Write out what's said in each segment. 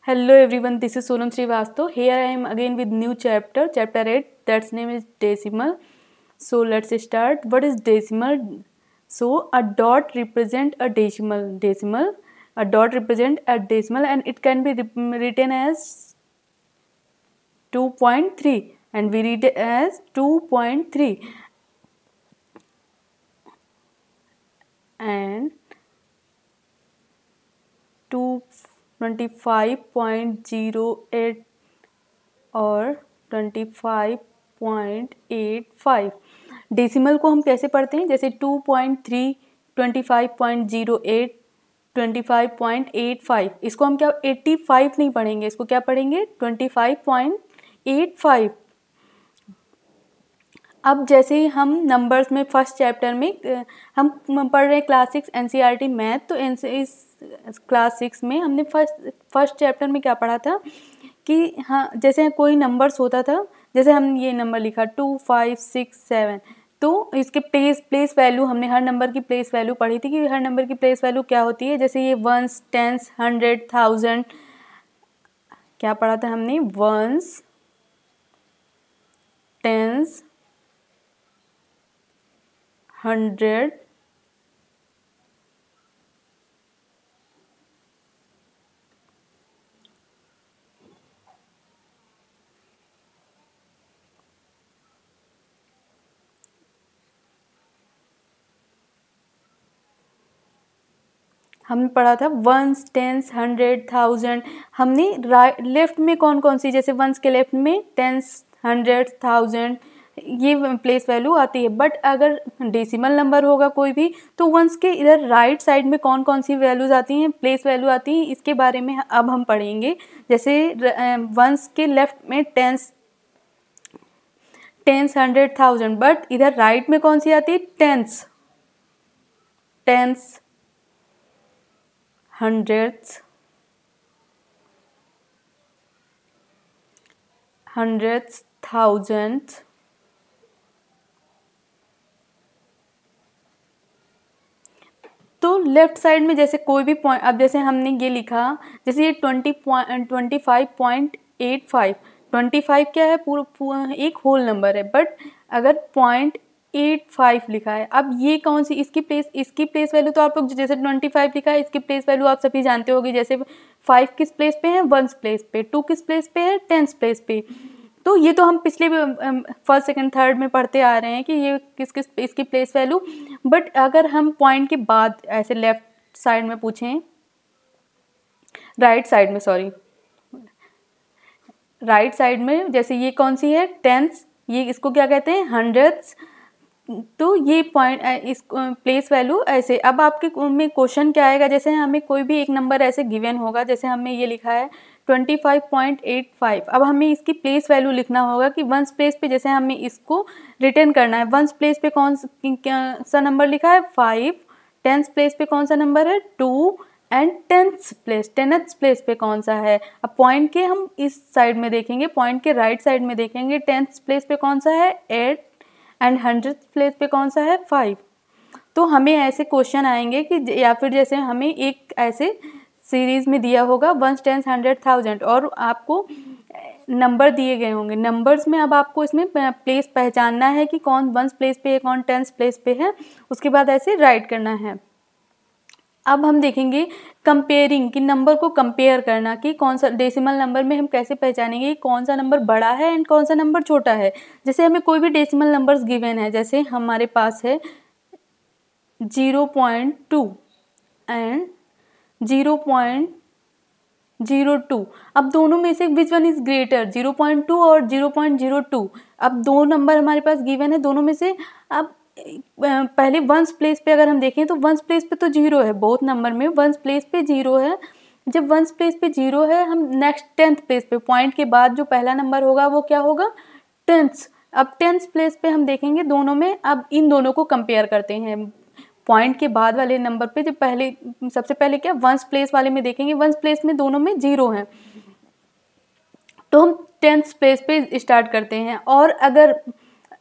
Hello everyone, this is Sonam Srivastav. Here I am again with new chapter 8. That's name is decimal. So let's start. What is decimal? So a dot represent a decimal. A dot represent a decimal, and it can be written as 2.3, and we read it as 2.3, and 25.08 और 25.85। Decimal को हम कैसे पढ़ते हैं? जैसे 2.3, 25.08, 25.85। इसको हम क्या 85 नहीं पढ़ेंगे, इसको क्या पढ़ेंगे 25.85। अब जैसे ही हम नंबर्स में फर्स्ट चैप्टर में हम पढ़ रहे हैं क्लास 6 NCERT मैथ, तो इस क्लास 6 में हमने फर्स्ट चैप्टर में क्या पढ़ा था कि हाँ, जैसे कोई नंबर्स होता था, जैसे हम ये नंबर लिखा 2, 5, 6, 7, तो इसके प्लेस वैल्यू हमने हर नंबर की प्लेस वैल्यू पढ़ी थी कि हर नंबर की प्लेस वैल्यू क्या होती है। जैसे ये वंस, टेंस, 100, 1000, क्या पढ़ा था हमने? वंस, टेंस, 100, हमने पढ़ा था वंस, टेंस, 100, 1000। हमने लेफ्ट में कौन कौन सी, जैसे वंस के लेफ्ट में टेंस, 100, 1000 ये प्लेस वैल्यू आती है। बट अगर डेसिमल नंबर होगा कोई भी, तो वंस के इधर राइट साइड में कौन कौन सी वैल्यूज आती हैं, प्लेस वैल्यू आती हैं, इसके बारे में अब हम पढ़ेंगे। जैसे वंस के लेफ्ट में टेंस, 100, 1000, बट इधर राइट में कौन सी आती है? टेंस, hundreds, thousands, तो लेफ्ट साइड में जैसे कोई भी पॉइंट, अब जैसे हमने ये लिखा, जैसे ये 25.85, 25 क्या है? पूरा एक होल नंबर है, बट अगर 0.85 लिखा है, अब ये कौन सी इसकी प्लेस वैल्यू, तो आप लोग जैसे 25 लिखा है, इसकी प्लेस वैल्यू आप सभी जानते होंगे। जैसे 5 किस प्लेस पे है? वंस प्लेस पे। 2 किस प्लेस पे है? टेंस प्लेस पे। तो ये तो हम पिछले फर्स्ट, सेकंड, थर्ड में पढ़ते आ रहे हैं कि ये किस इसकी प्लेस वैल्यू। बट अगर हम पॉइंट के बाद ऐसे लेफ्ट साइड में पूछें, राइट साइड में जैसे ये कौन सी है? टेंस, ये इसको क्या कहते हैं? हंड्रेड्स। तो ये पॉइंट इस प्लेस वैल्यू ऐसे। अब आपके में क्वेश्चन क्या आएगा? जैसे हमें कोई भी एक नंबर ऐसे गिवन होगा, जैसे हमने ये लिखा है 25.85। अब हमें इसकी प्लेस वैल्यू लिखना होगा कि वंस प्लेस पे, जैसे हमें इसको रिटर्न करना है। वंस प्लेस पे कौन सा नंबर लिखा है? 5। टेंस प्लेस पे कौन सा नंबर है? 2। एंड टेंथ प्लेस पे कौन सा है? अब पॉइंट के हम इस साइड में देखेंगे, पॉइंट के राइट साइड में देखेंगे, टेंथ प्लेस पे कौन सा है? 8। एंड 100th प्लेस पे कौन सा है? 5। तो हमें ऐसे क्वेश्चन आएंगे कि, या फिर जैसे हमें एक ऐसे सीरीज में दिया होगा 1, 10, 100, 1000, और आपको नंबर दिए गए होंगे। नंबर्स में अब आपको इसमें प्लेस पहचानना है कि कौन वंस प्लेस पे है, कौन टेंस प्लेस पे है, उसके बाद ऐसे राइट करना है। अब हम देखेंगे कंपेयरिंग, कि नंबर को कंपेयर करना, कि कौन सा डेसिमल नंबर में हम कैसे पहचानेंगे कौन सा नंबर बड़ा है एंड कौन सा नंबर छोटा है। जैसे हमें कोई भी डेसिमल नंबर्स गिवन है, जैसे हमारे पास है 0.2 एंड 0.02। अब दोनों में से विच वन इज ग्रेटर, 0.2 और 0.02। अब दो नंबर हमारे पास गिवन है, दोनों में से अब पहले वंस प्लेस पे अगर हम देखें तो वंस प्लेस पे तो 0 है, बहुत नंबर में वंस प्लेस पे 0 है। जब वंस प्लेस पे 0 है, हम नेक्स्ट टेंथ प्लेस पे, पॉइंट के बाद जो पहला नंबर होगा वो क्या होगा? टेंथ। अब टेंथ प्लेस पे हम देखेंगे दोनों में, अब इन दोनों को कंपेयर करते हैं। पॉइंट के बाद वाले नंबर पे जो पहले, सबसे पहले क्या वंस प्लेस वाले में देखेंगे, वंस प्लेस में दोनों में 0 है, तो हम टेंथ प्लेस पे स्टार्ट करते हैं। और अगर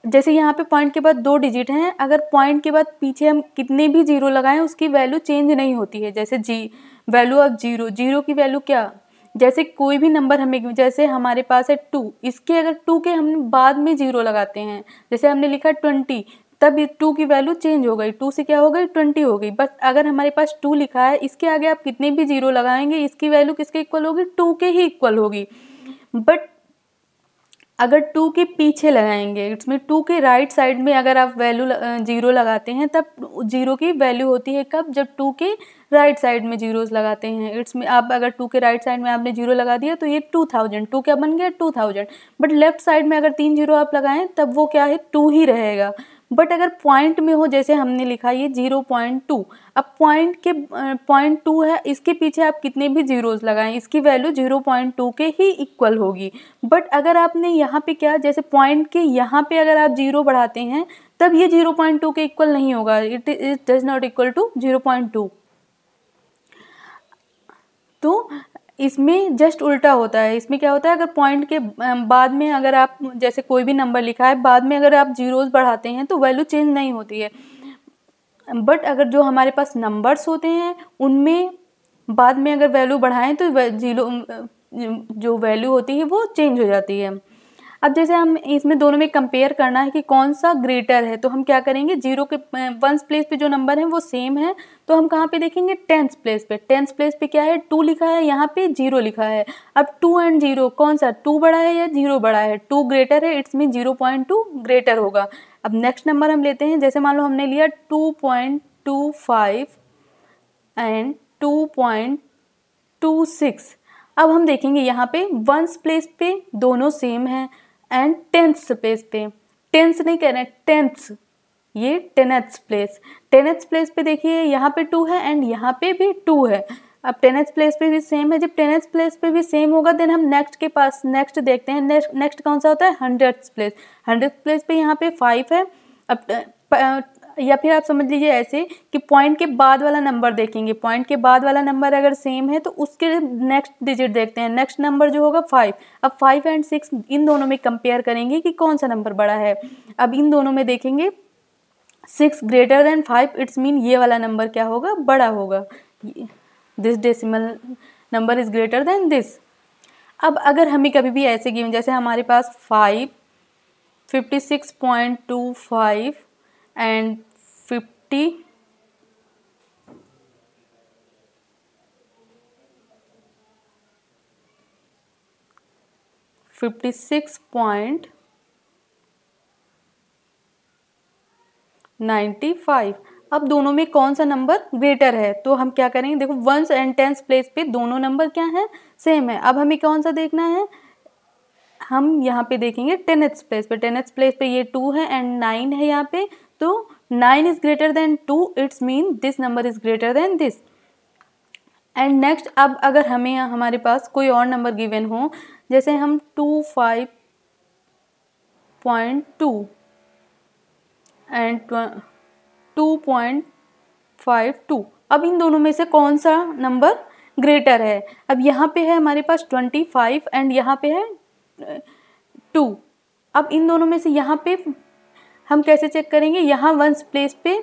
जैसे यहाँ पे पॉइंट के बाद 2 डिजिट हैं, अगर पॉइंट के बाद पीछे हम कितने भी 0 लगाएं उसकी वैल्यू चेंज नहीं होती है। जैसे वैल्यू ऑफ 0 की वैल्यू क्या? जैसे कोई भी नंबर हमें, जैसे हमारे पास है 2, इसके अगर 2 के हम बाद में 0 लगाते हैं, जैसे हमने लिखा 20, तब ये 2 की वैल्यू चेंज हो गई, 2 से क्या हो गई 20 हो गई। बट अगर हमारे पास 2 लिखा है, इसके आगे आप कितने भी 0 लगाएंगे, इसकी वैल्यू किसके इक्वल होगी, 2 के ही इक्वल होगी। बट अगर 2 के पीछे लगाएंगे, इसमें 2 के राइट साइड में अगर आप वैल्यू 0 लगाते हैं, तब 0 की वैल्यू होती है कब, जब 2 के राइट साइड में जीरोस लगाते हैं। इसमें आप अगर 2 के राइट साइड में आपने 0 लगा दिया तो ये 2000, 2 क्या बन गया 2000। बट लेफ्ट साइड में अगर 3 0 आप लगाएं तब वो क्या है 2 ही रहेगा। बट अगर पॉइंट में हो, जैसे हमने लिखा ये 0.2, अब पॉइंट के 0.2 है, इसके पीछे आप कितने भी जीरोस लगाएं, इसकी वैल्यू 0.2 के ही इक्वल होगी। बट अगर आपने यहाँ पे क्या, जैसे पॉइंट के यहाँ पे अगर आप 0 बढ़ाते हैं तब ये 0.2 के इक्वल नहीं होगा, it does not equal to 0.2। तो इसमें जस्ट उल्टा होता है। इसमें क्या होता है, अगर पॉइंट के बाद में अगर आप, जैसे कोई भी नंबर लिखा है, बाद में अगर आप जीरोस बढ़ाते हैं तो वैल्यू चेंज नहीं होती है। बट अगर जो हमारे पास नंबर्स होते हैं उनमें बाद में अगर वैल्यू बढ़ाएं तो जो वैल्यू होती है वो चेंज हो जाती है। अब जैसे हम इसमें दोनों में कंपेयर करना है कि कौन सा ग्रेटर है, तो हम क्या करेंगे, 0 के 1 प्लेस पे जो नंबर है वो सेम है, तो हम कहाँ पे देखेंगे 10th प्लेस पे। 10th प्लेस पे क्या है 2 लिखा है, यहाँ पे 0 लिखा है। अब 2 एंड 0 कौन सा, 2 बड़ा है या 0 बड़ा है, 2 ग्रेटर है, इट्स मीन 0.2 ग्रेटर होगा। अब नेक्स्ट नंबर हम लेते हैं, जैसे मान लो हमने लिया 2.25 एंड 2.26। अब हम देखेंगे यहाँ पे 1 प्लेस पे दोनों सेम है एंड 10th प्लेस पे, 10th नहीं कह रहे हैं 10th, ये 10th प्लेस। 10th प्लेस पे देखिए यहाँ पे 2 है एंड यहाँ पे भी 2 है। अब 10th प्लेस पे भी सेम है, जब 10th प्लेस पे भी सेम होगा देन हम नेक्स्ट के पास नेक्स्ट देखते हैं। नेक्स्ट कौन सा होता है 100th प्लेस। 100th प्लेस पे यहाँ पे 5 है। अब या फिर आप समझ लीजिए ऐसे कि पॉइंट के बाद वाला नंबर देखेंगे, पॉइंट के बाद वाला नंबर अगर सेम है तो उसके नेक्स्ट डिजिट देखते हैं, नेक्स्ट नंबर जो होगा 5। अब 5 एंड 6 इन दोनों में कंपेयर करेंगे कि कौन सा नंबर बड़ा है। अब इन दोनों में देखेंगे 6 ग्रेटर देन 5, इट्स मीन ये वाला नंबर क्या होगा, बड़ा होगा, this decimal number is greater than this. अब अगर हमें कभी भी ऐसे गिवन, जैसे हमारे पास 5, 56.25 एंड 56.95, अब दोनों में कौन सा नंबर ग्रेटर है, तो हम क्या करेंगे, देखो 1 एंड 10th प्लेस पे दोनों नंबर क्या है सेम है। अब हमें कौन सा देखना है, हम यहाँ पे देखेंगे 10th प्लेस पे। 10th प्लेस पे ये 2 है एंड 9 है यहाँ पे, तो 9 is greater than 2, it's mean this number is greater than this. And next, अब अगर हमें हमारे पास कोई और नंबर गिवन हो, जैसे हम 25.2 एंड 2.52, अब इन दोनों में से कौन सा नंबर ग्रेटर है। अब यहाँ पे है हमारे पास 25 एंड यहाँ पे है 2। अब इन दोनों में से यहाँ पे हम कैसे चेक करेंगे, यहाँ 1 प्लेस पे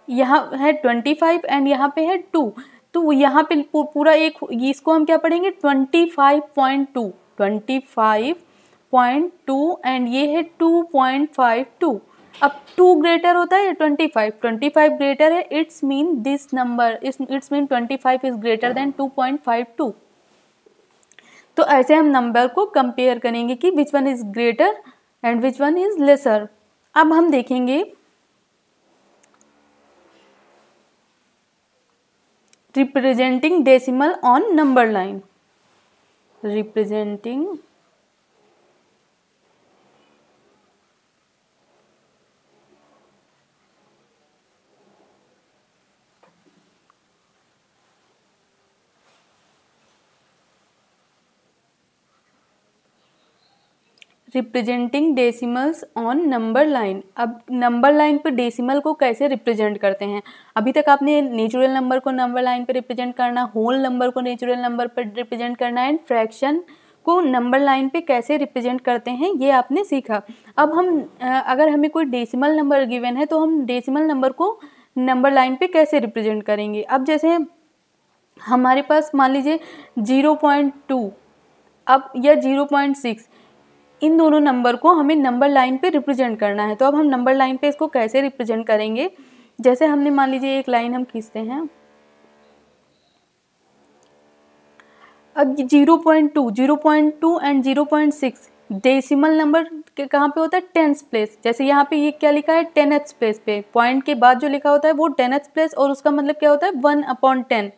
यहाँ है 25 एंड यहाँ पे है 2, तो यहाँ पे पूरा एक, इसको हम क्या पढ़ेंगे 25.2, 25.2 एंड ये है 2.52। अब 2 ग्रेटर होता है 25 ग्रेटर है, it's mean this number, it's mean 25 is greater than 2.52। तो ऐसे हम नंबर को कंपेयर करेंगे कि which one is greater and which one is lesser. अब हम देखेंगे representing decimal on number line. Representing representing decimals on number line. अब नंबर लाइन पे डेसिमल को कैसे रिप्रेजेंट करते हैं, अभी तक आपने नेचुरल नंबर को नंबर लाइन पे रिप्रेजेंट करना, होल नंबर को नेचुरल नंबर पर रिप्रेजेंट करना एंड फ्रैक्शन को नंबर लाइन पे कैसे रिप्रेजेंट करते हैं ये आपने सीखा। अब हम अगर हमें कोई डेसिमल नंबर गिवन है तो हम डेसिमल नंबर को नंबर लाइन पे कैसे रिप्रेजेंट करेंगे। अब जैसे हमारे पास मान लीजिए 0.2 अब या 0.6, इन दोनों नंबर को हमें नंबर लाइन पे रिप्रेजेंट करना है। तो अब हम नंबर लाइन पे इसको कैसे रिप्रेजेंट करेंगे, जैसे हमने मान लीजिए एक लाइन हम खींचते हैं। अब 0.2 एंड 0.6 डेसिमल नंबर के कहाँ पे होता है, टेंथ प्लेस। जैसे यहाँ पे ये क्या लिखा है, 10th प्लेस पे, पॉइंट के बाद जो लिखा होता है वो 10th प्लेस, और उसका मतलब क्या होता है 1/10।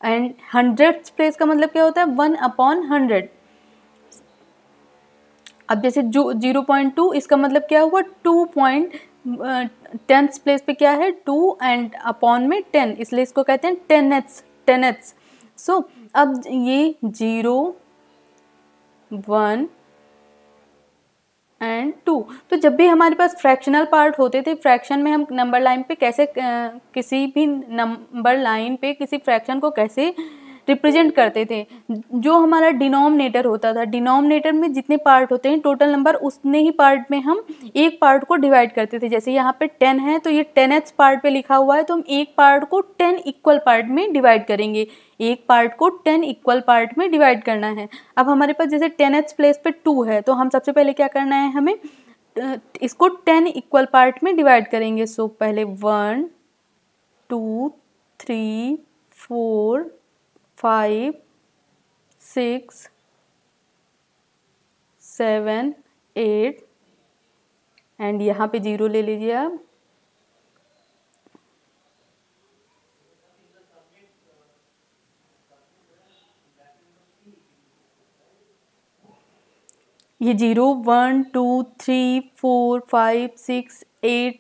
एंड 100th प्लेस का मतलब क्या होता है 1/100। अब जैसे जो 0.2 इसका मतलब क्या हुआ 2.10th प्लेस पे क्या है 2 एंड अपॉन में 10, इसलिए इसको कहते हैं 10th। सो अब ये 0, 1 एंड 2, तो जब भी हमारे पास फ्रैक्शनल पार्ट होते थे, फ्रैक्शन में हम नंबर लाइन पे कैसे किसी भी नंबर लाइन पे किसी फ्रैक्शन को कैसे रिप्रेजेंट करते थे, जो हमारा डिनोमिनेटर होता था, डिनोमिनेटर में जितने पार्ट होते हैं टोटल नंबर, उतने ही पार्ट में हम एक पार्ट को डिवाइड करते थे। जैसे यहाँ पे 10 है तो ये 10th पार्ट पे लिखा हुआ है, तो हम एक पार्ट को 10 इक्वल पार्ट में डिवाइड करेंगे, एक पार्ट को 10 इक्वल पार्ट में डिवाइड करना है। अब हमारे पास जैसे 10th प्लेस पे 2 है, तो हम सबसे पहले क्या करना है, हमें इसको 10 इक्वल पार्ट में डिवाइड करेंगे। सो पहले 1 2 3 4 5 6 7 8 एंड यहाँ पे 0 ले लीजिए आप। ये 0 1 2 3 4 5 6 8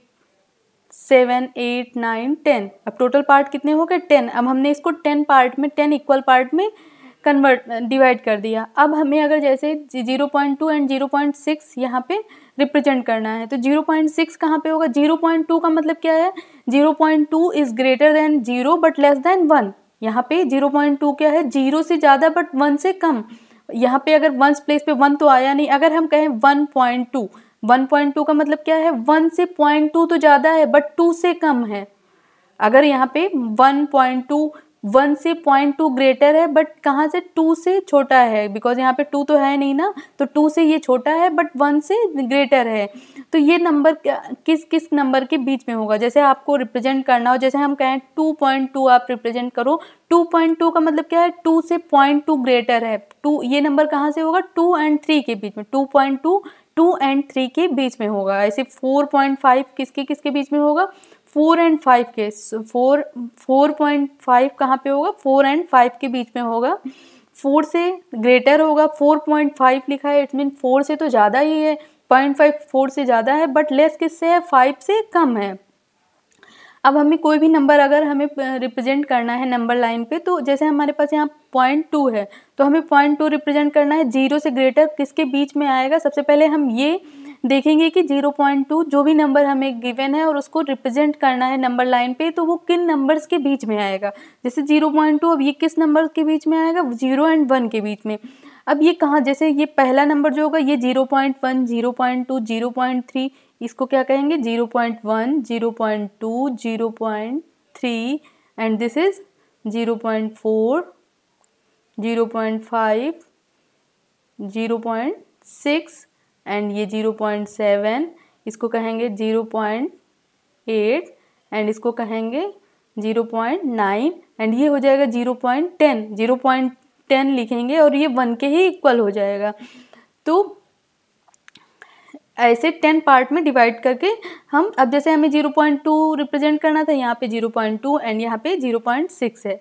7 8 9 10, अब टोटल पार्ट कितने हो गए 10। अब हमने इसको 10 पार्ट में 10 इक्वल पार्ट में डिवाइड कर दिया। अब हमें अगर जैसे 0.2 एंड 0.6 यहाँ पे रिप्रेजेंट करना है, तो 0.6 कहाँ पे होगा, 0.2 का मतलब क्या है, 0.2 is greater than 0 but less than 1। यहाँ पे 0.2 क्या है, 0 से ज़्यादा बट 1 से कम। यहाँ पे अगर 1 प्लेस पे 1 तो आया नहीं, अगर हम कहें 1.2 का मतलब क्या है, 1 से 0.2 तो ज़्यादा है बट 2 से कम है। अगर यहाँ पे 1.2 1 से 0.2 ग्रेटर है बट कहाँ से, 2 से छोटा है, बिकॉज यहाँ पे 2 तो है नहीं ना, तो 2 से ये छोटा है बट 1 से ग्रेटर है। तो ये नंबर किस किस नंबर के बीच में होगा, जैसे आपको रिप्रेजेंट करना हो, जैसे हम कहें 2.2 आप रिप्रेजेंट करो, 2.2 का मतलब क्या है, 2 से 0.2 ग्रेटर है। 2 ये नंबर कहाँ से होगा, 2 एंड 3 के बीच में, 2.2 2 एंड 3 के बीच में होगा। ऐसे 4.5 किसके किसके बीच में होगा, 4 एंड 5 के। 4.5 कहाँ पे होगा, 4 एंड 5 के बीच में होगा। 4 से ग्रेटर होगा, 4.5 लिखा है, इट्स मीन 4 से तो ज़्यादा ही है, 0.5 4 से ज़्यादा है, बट लेस किससे है, 5 से कम है। अब हमें कोई भी नंबर अगर हमें रिप्रेजेंट करना है नंबर लाइन पे, तो जैसे हमारे पास यहाँ 0.2 है, तो हमें 0.2 रिप्रेजेंट करना है, 0 से ग्रेटर किसके बीच में आएगा। सबसे पहले हम ये देखेंगे कि 0.2 जो भी नंबर हमें गिवन है और उसको रिप्रेजेंट करना है नंबर लाइन पे, तो वो किन नंबर्स के बीच में आएगा। जैसे 0.2, अब ये किस नंबर के बीच में आएगा, 0 एंड 1 के बीच में। अब ये कहाँ, जैसे ये पहला नंबर जो होगा ये 0.1 0.2 0.3, इसको क्या कहेंगे, 0.1 0.2 0.3 एंड दिस इज 0.4 0.5 0.6 एंड ये 0.7, इसको कहेंगे 0.8 एंड इसको कहेंगे 0.9 एंड ये हो जाएगा 0.10। 0.10 लिखेंगे और ये 1 के ही इक्वल हो जाएगा। तो ऐसे 10 पार्ट में डिवाइड करके हम, अब जैसे हमें 0.2 रिप्रेजेंट करना था, यहाँ पे 0.2 एंड यहाँ पे 0.6 है।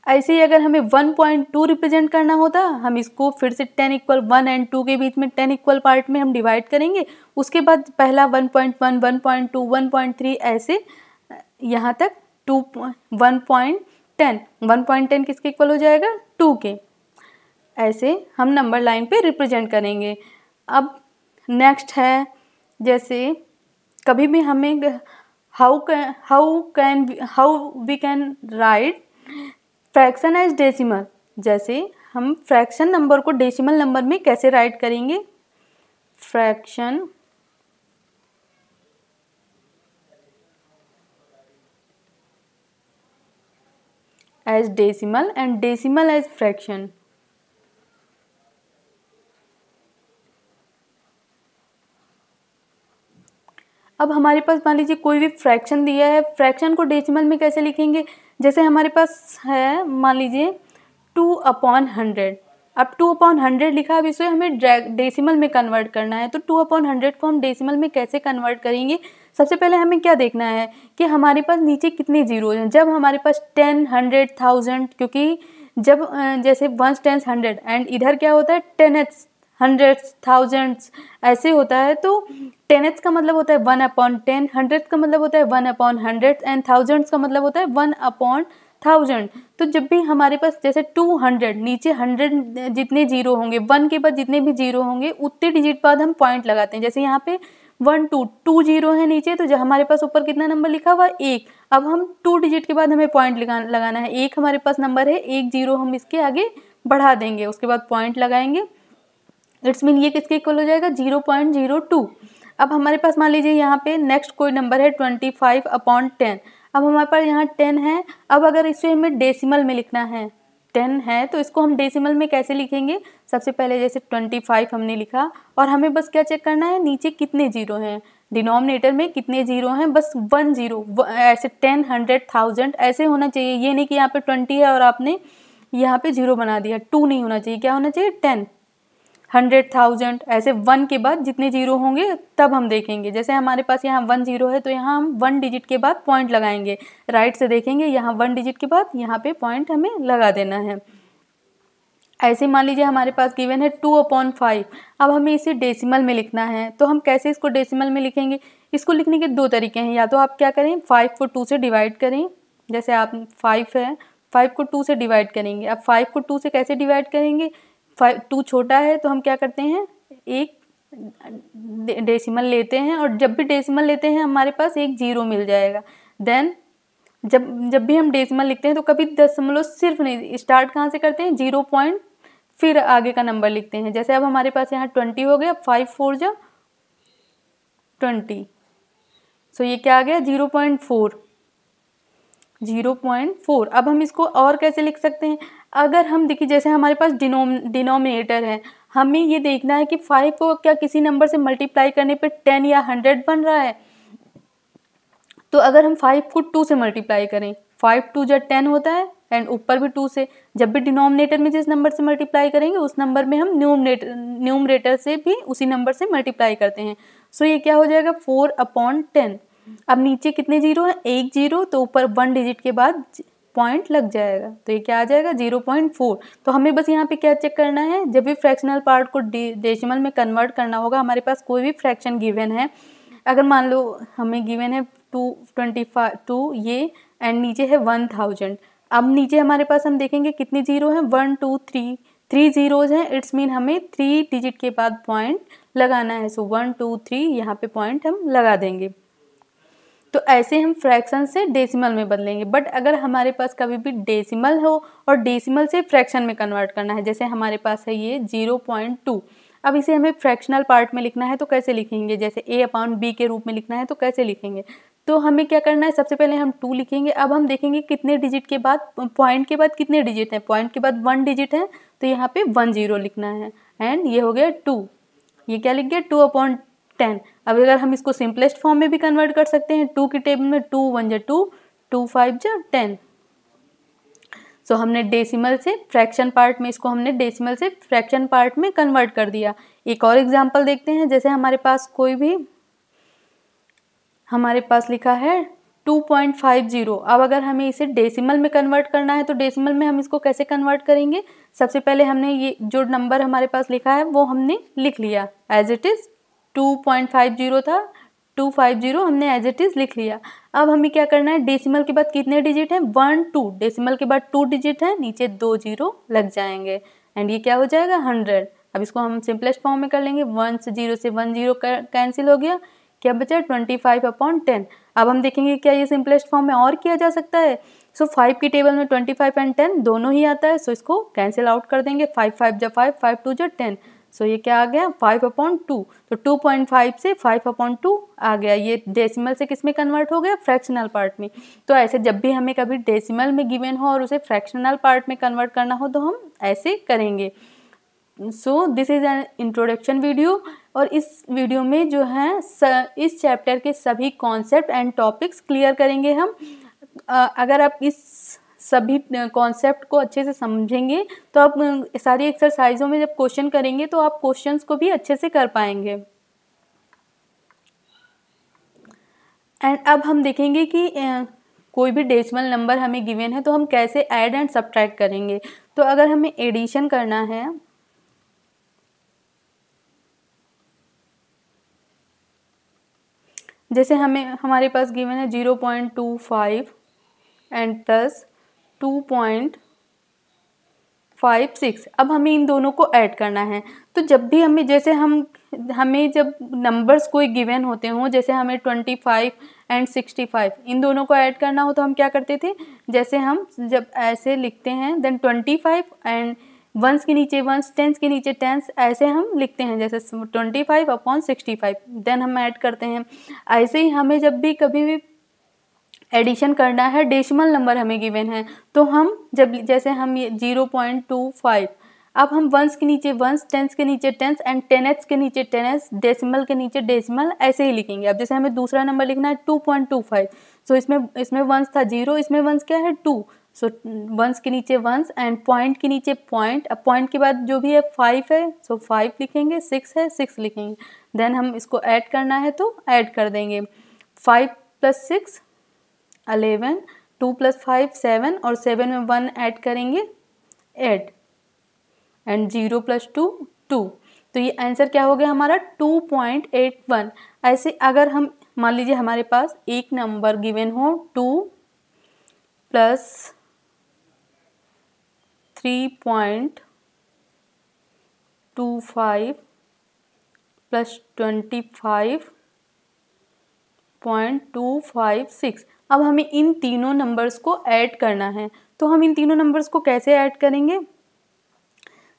ऐसे ही अगर हमें 1.2 रिप्रेजेंट करना होता, हम इसको फिर से 10 इक्वल 1 एंड 2 के बीच में 10 इक्वल पार्ट में हम डिवाइड करेंगे। उसके बाद पहला 1.1 1.2 1.3 ऐसे यहाँ तक 1.10 किसके इक्वल हो जाएगा, 2 के। ऐसे हम नंबर लाइन पे रिप्रेजेंट करेंगे। अब नेक्स्ट है, जैसे कभी भी हमें how we can write fraction as decimal, जैसे हम फ्रैक्शन नंबर को डेसिमल नंबर में कैसे राइट करेंगे। Fraction as decimal and decimal as fraction. अब हमारे पास मान लीजिए कोई भी फ्रैक्शन दिया है, फ्रैक्शन को डेसिमल में कैसे लिखेंगे? जैसे हमारे पास है मान लीजिए 2/100, अब 2/100 लिखा, अब इसे हमें डेसिमल में कन्वर्ट करना है, तो 2/100 को हम डेसिमल में कैसे कन्वर्ट करेंगे? सबसे पहले हमें क्या देखना है कि हमारे पास नीचे कितने जीरो हैं। जब हमारे पास 10, 100, 1000, क्योंकि जब जैसे 1s, 10s, 100 एंड इधर क्या होता है 10s, 100s, 1000s ऐसे होता है, तो 10s का मतलब होता है 1/10, 100 का मतलब होता है 1/100 एंड 1000s का मतलब होता है 1/1000। तो जब भी हमारे पास जैसे 200 नीचे 100 जितने जीरो होंगे, 1 के बाद जितने भी जीरो होंगे उतने डिजिट बाद हम पॉइंट लगाते हैं। जैसे यहाँ पे 1 2 जीरो है नीचे, तो जो हमारे पास ऊपर कितना नंबर लिखा हुआ 1, अब हम 2 डिजिट के बाद हमें पॉइंट लगाना है। 1 हमारे पास नंबर है, 1 जीरो हम इसके आगे बढ़ा देंगे, उसके बाद पॉइंट लगाएंगे। इट्स मीन ये किसके इक्वल हो जाएगा 0.02। अब हमारे पास मान लीजिए यहाँ पे नेक्स्ट कोई नंबर है 25/10। अब हमारे पास यहाँ 10 है, अब अगर इसे हमें डेसिमल में लिखना है, 10 है तो इसको हम डेसिमल में कैसे लिखेंगे? सबसे पहले जैसे 25 हमने लिखा और हमें बस क्या चेक करना है नीचे कितने जीरो हैं, डिनोमिनेटर में कितने जीरो हैं, बस 1 जीरो, ऐसे 10, 100, 1000 ऐसे होना चाहिए। ये नहीं कि यहाँ पे 20 है और आपने यहाँ पे जीरो बना दिया, 2 नहीं होना चाहिए, क्या होना चाहिए 10, 100, 1000 ऐसे 1 के बाद जितने जीरो होंगे तब हम देखेंगे। जैसे हमारे पास यहाँ 1 जीरो है तो यहाँ हम 1 डिजिट के बाद पॉइंट लगाएंगे, राइट से देखेंगे, यहाँ 1 डिजिट के बाद यहाँ पे पॉइंट हमें लगा देना है। ऐसे मान लीजिए हमारे पास गिवन है 2/5, अब हमें इसे डेसिमल में लिखना है, तो हम कैसे इसको डेसिमल में लिखेंगे? इसको लिखने के 2 तरीके हैं, या तो आप क्या करें 5 को 2 से डिवाइड करें, जैसे आप 5 है 5 को 2 से डिवाइड करेंगे। अब 5 को 2 से कैसे डिवाइड करेंगे? 2 छोटा है तो हम क्या करते हैं एक डेसिमल लेते हैं, और जब भी डेसिमल लेते हैं हमारे पास एक जीरो मिल जाएगा। देन जब भी हम डेसिमल लिखते हैं तो कभी दशमलव सिर्फ नहीं, स्टार्ट कहाँ से करते हैं 0 पॉइंट, फिर आगे का नंबर लिखते हैं। जैसे अब हमारे पास यहाँ 20 हो गया, 5 4 जा 20, सो ये क्या आ गया 0.4, 0.4। अब हम इसको और कैसे लिख सकते हैं? अगर हम देखिए जैसे हमारे पास डिनोमिनेटर है, हमें ये देखना है कि 5 को क्या किसी नंबर से मल्टीप्लाई करने पे 10 या 100 बन रहा है। तो अगर हम 5 को 2 से मल्टीप्लाई करें, 5 2 जा 10 होता है एंड ऊपर भी 2 से, जब भी डिनोमिनेटर में जिस नंबर से मल्टीप्लाई करेंगे उस नंबर में हम न्यूमरेटर से भी उसी नंबर से मल्टीप्लाई करते हैं। सो ये क्या हो जाएगा 4/10। अब नीचे कितने जीरो हैं? एक जीरो, तो ऊपर 1 डिजिट के बाद पॉइंट लग जाएगा, तो ये क्या आ जाएगा 0.4। तो हमें बस यहाँ पे क्या चेक करना है, जब भी फ्रैक्शनल पार्ट को डेसिमल में कन्वर्ट करना होगा, हमारे पास कोई भी फ्रैक्शन गिवन है, अगर मान लो हमें गिवन है 2 ये एंड नीचे है 1000। अब नीचे हमारे पास हम देखेंगे कितने जीरो हैं 1 2 3 जीरोज हैं, इट्स मीन हमें 3 डिजिट के बाद पॉइंट लगाना है। सो 1 2 3 यहाँ पे पॉइंट हम लगा देंगे। तो ऐसे हम फ्रैक्शन से डेसिमल में बदलेंगे। बट अगर हमारे पास कभी भी डेसिमल हो और डेसिमल से फ्रैक्शन में कन्वर्ट करना है, जैसे हमारे पास है ये 0.2, अब इसे हमें फ्रैक्शनल पार्ट में लिखना है तो कैसे लिखेंगे? जैसे a/b के रूप में लिखना है तो कैसे लिखेंगे? तो हमें क्या करना है, सबसे पहले हम 2 लिखेंगे। अब हम देखेंगे कितने डिजिट के बाद, पॉइंट के बाद कितने डिजिट हैं, पॉइंट के बाद 1 डिजिट है, तो यहाँ पे 1 0 लिखना है एंड ये हो गया 2, ये क्या लिख गया 2/10। अब अगर हम इसको सिंपलेस्ट फॉर्म में भी कन्वर्ट कर सकते हैं, 2 की टेबल में 2 1 जा 2, 2 5 जा 10। सो हमने डेसिमल से फ्रैक्शन पार्ट में, इसको हमने डेसिमल से फ्रैक्शन पार्ट में कन्वर्ट कर दिया। एक और एग्जांपल देखते हैं, जैसे हमारे पास कोई भी, हमारे पास लिखा है 2.50। अब अगर हमें इसे डेसिमल में कन्वर्ट करना है तो डेसिमल में हम इसको कैसे कन्वर्ट करेंगे? सबसे पहले हमने ये जो नंबर हमारे पास लिखा है वो हमने लिख लिया एज इट इज़, 2.50 था, 250 हमने एज इट इज़ लिख लिया। अब हमें क्या करना है, डेसिमल के बाद कितने डिजिट हैं 1 2, डेसिमल के बाद 2 डिजिट हैं, नीचे 2 जीरो लग जाएंगे एंड ये क्या हो जाएगा 100। अब इसको हम सिंपलेस्ट फॉर्म में कर लेंगे, 1 से 0 से 1 0 कैंसिल हो गया, क्या बचा 25/10। अब हम देखेंगे क्या ये सिंपलेस्ट फॉर्म में और किया जा सकता है। सो 5 की टेबल में 25 एंड 10 दोनों ही आता है, सो इसको कैंसिल आउट कर देंगे, 5 5 जा 5, 5 2 जा 10। सो ये क्या आ गया 5/2। तो 2.5 से 5/2 आ गया। ये डेसिमल से किस में कन्वर्ट हो गया, फ्रैक्शनल पार्ट में। तो ऐसे जब भी हमें कभी डेसिमल में गिवन हो और उसे फ्रैक्शनल पार्ट में कन्वर्ट करना हो तो हम ऐसे करेंगे। So this is an introduction video. और इस वीडियो में जो है इस चैप्टर के सभी कॉन्सेप्ट एंड टॉपिक्स क्लियर करेंगे हम। अगर आप इस सभी कॉन्सेप्ट को अच्छे से समझेंगे तो आप सारी एक्सरसाइजों में जब क्वेश्चन करेंगे तो आप क्वेश्चंस को भी अच्छे से कर पाएंगे। एंड अब हम देखेंगे कि कोई भी डेसिमल नंबर हमें गिवन है तो हम कैसे ऐड एंड सब्ट्रैक्ट करेंगे। तो अगर हमें एडिशन करना है, जैसे हमारे पास गिवन है 0.25 एंड प्लस 2.56। अब हमें इन दोनों को ऐड करना है। तो जब भी हमें जब नंबर्स कोई गिवन होते हों, जैसे हमें 25 एंड 65 इन दोनों को ऐड करना हो तो हम क्या करते थे, जैसे हम जब ऐसे लिखते हैं देन 25 एंड वंस के नीचे वंस, टेंस के नीचे टेंस, ऐसे हम लिखते हैं जैसे 25/65 देन हम ऐड करते हैं। ऐसे ही हमें जब भी कभी भी एडिशन करना है, डेसिमल नंबर हमें गिवन है तो हम जैसे हम ये 0.25, अब हम वंस के नीचे वंस, टेंस के नीचे टेंस एंड 10th के नीचे 10th, डेसिमल के नीचे डेसिमल, ऐसे ही लिखेंगे। अब जैसे हमें दूसरा नंबर लिखना है 2.25, सो इसमें वंस था 0, इसमें वंस क्या है 2, सो वंस के नीचे वंस एंड पॉइंट के नीचे पॉइंट। अब पॉइंट के बाद जो भी है 5 है सो 5 लिखेंगे, 6 है 6 लिखेंगे। देन हम इसको ऐड करना है तो ऐड कर देंगे। 5 + 6 11, 2 + 5 7 और 7 में 1 ऐड करेंगे 8 एंड 0 + 2 2। तो ये आंसर क्या हो गया हमारा 2.81। ऐसे अगर हम मान लीजिए हमारे पास एक नंबर गिवन हो 2 + 3.25 + 25.256। अब हमें इन तीनों नंबर्स को ऐड करना है। तो हम इन तीनों नंबर्स को कैसे ऐड करेंगे,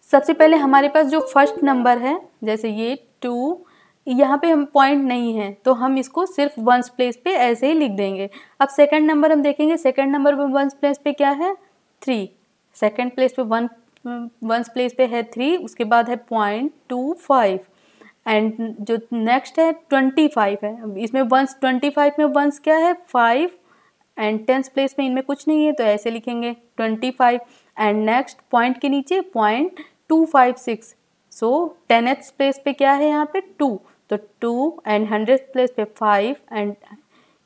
सबसे पहले हमारे पास जो फर्स्ट नंबर है, जैसे ये 2, यहाँ पे हम पॉइंट नहीं है तो हम इसको सिर्फ वंस प्लेस पे ऐसे ही लिख देंगे। अब सेकंड नंबर हम देखेंगे, सेकंड नंबर पे वंस प्लेस पे क्या है 3, सेकंड प्लेस पे वंस प्लेस पे है 3, उसके बाद है 0.25 एंड जो नेक्स्ट है 25 है। इसमें वंस 25 में वंस क्या है 5 एंड 10th प्लेस में इनमें कुछ नहीं है तो ऐसे लिखेंगे 25 एंड नेक्स्ट पॉइंट के नीचे 0.256, सो 10th प्लेस पे क्या है यहाँ पे 2, तो 2 एंड 100th प्लेस पे 5 एंड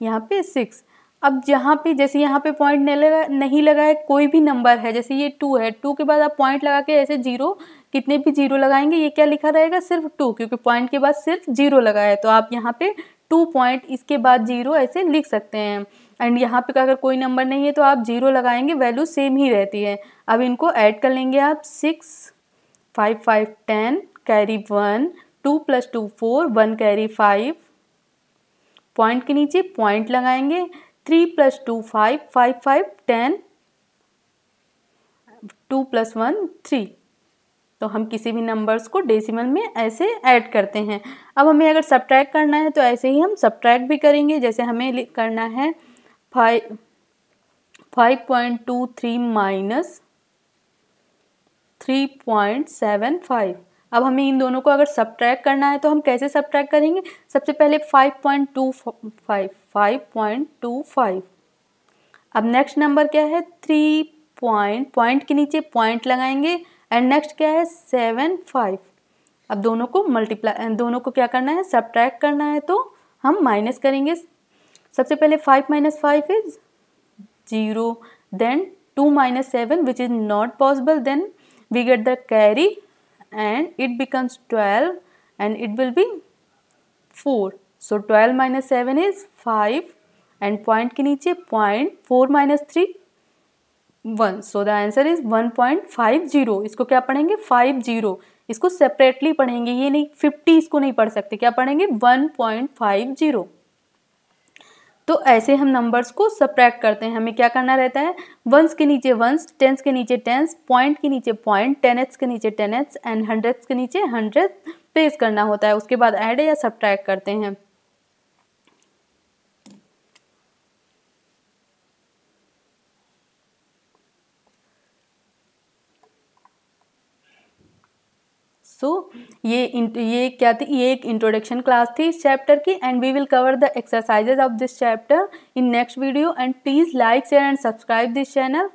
यहाँ पे 6। अब जहाँ पे जैसे यहाँ पे पॉइंट नहीं लगा है, कोई भी नंबर है जैसे ये 2 है, 2 के बाद आप पॉइंट लगा के ऐसे 0, कितने भी 0 लगाएंगे ये क्या लिखा रहेगा सिर्फ 2, क्योंकि पॉइंट के बाद सिर्फ 0 लगा है तो आप यहाँ पे 2 पॉइंट इसके बाद 0 ऐसे लिख सकते हैं। एंड यहाँ पे अगर कोई नंबर नहीं है तो आप 0 लगाएंगे, वैल्यू सेम ही रहती है। अब इनको ऐड कर लेंगे आप 6 5 5 10 कैरी 1, 2 + 2 4, 1 कैरी 5, पॉइंट के नीचे पॉइंट लगाएंगे, 3 + 2 5 5 5 10, 2 + 1 3। तो हम किसी भी नंबर्स को डेसिमल में ऐसे ऐड करते हैं। अब हमें अगर सब्ट्रैक्ट करना है तो ऐसे ही हम सब्ट्रैक्ट भी करेंगे। जैसे हमें करना है 5.23 - 3.75। अब हमें इन दोनों को अगर सब्ट्रैक्ट करना है तो हम कैसे सब्ट्रैक्ट करेंगे, सबसे पहले 5.25। अब नेक्स्ट नंबर क्या है 3 पॉइंट के नीचे पॉइंट लगाएंगे एंड नेक्स्ट क्या है 7 5। अब दोनों को क्या करना है सब्ट्रैक्ट करना है तो हम माइनस करेंगे। सबसे पहले 5 - 5 is 0, then 2 - 7 which is not possible, then we get the carry and it becomes 12 and it will be 4. So 12 - 7 is 5 and point के नीचे point, 4 - 3 1, so the answer is 1.50। इसको क्या पढ़ेंगे 50, इसको सेपरेटली पढ़ेंगे, ये नहीं 50 इसको नहीं पढ़ सकते, क्या पढ़ेंगे 1.50। तो ऐसे हम नंबर्स को सब्ट्रैक्ट करते हैं। हमें क्या करना रहता है, वंस के नीचे वंस, टेंस के नीचे टेंस, पॉइंट के नीचे पॉइंट, 10th के नीचे 10th एंड 100th के नीचे 100 प्लेस करना होता है। उसके बाद ऐड या सब्ट्रैक्ट करते हैं। ये क्या थी, ये एक इंट्रोडक्शन क्लास थी इस चैप्टर की, and we will cover the exercises of this chapter in next video. And please like share and subscribe this channel.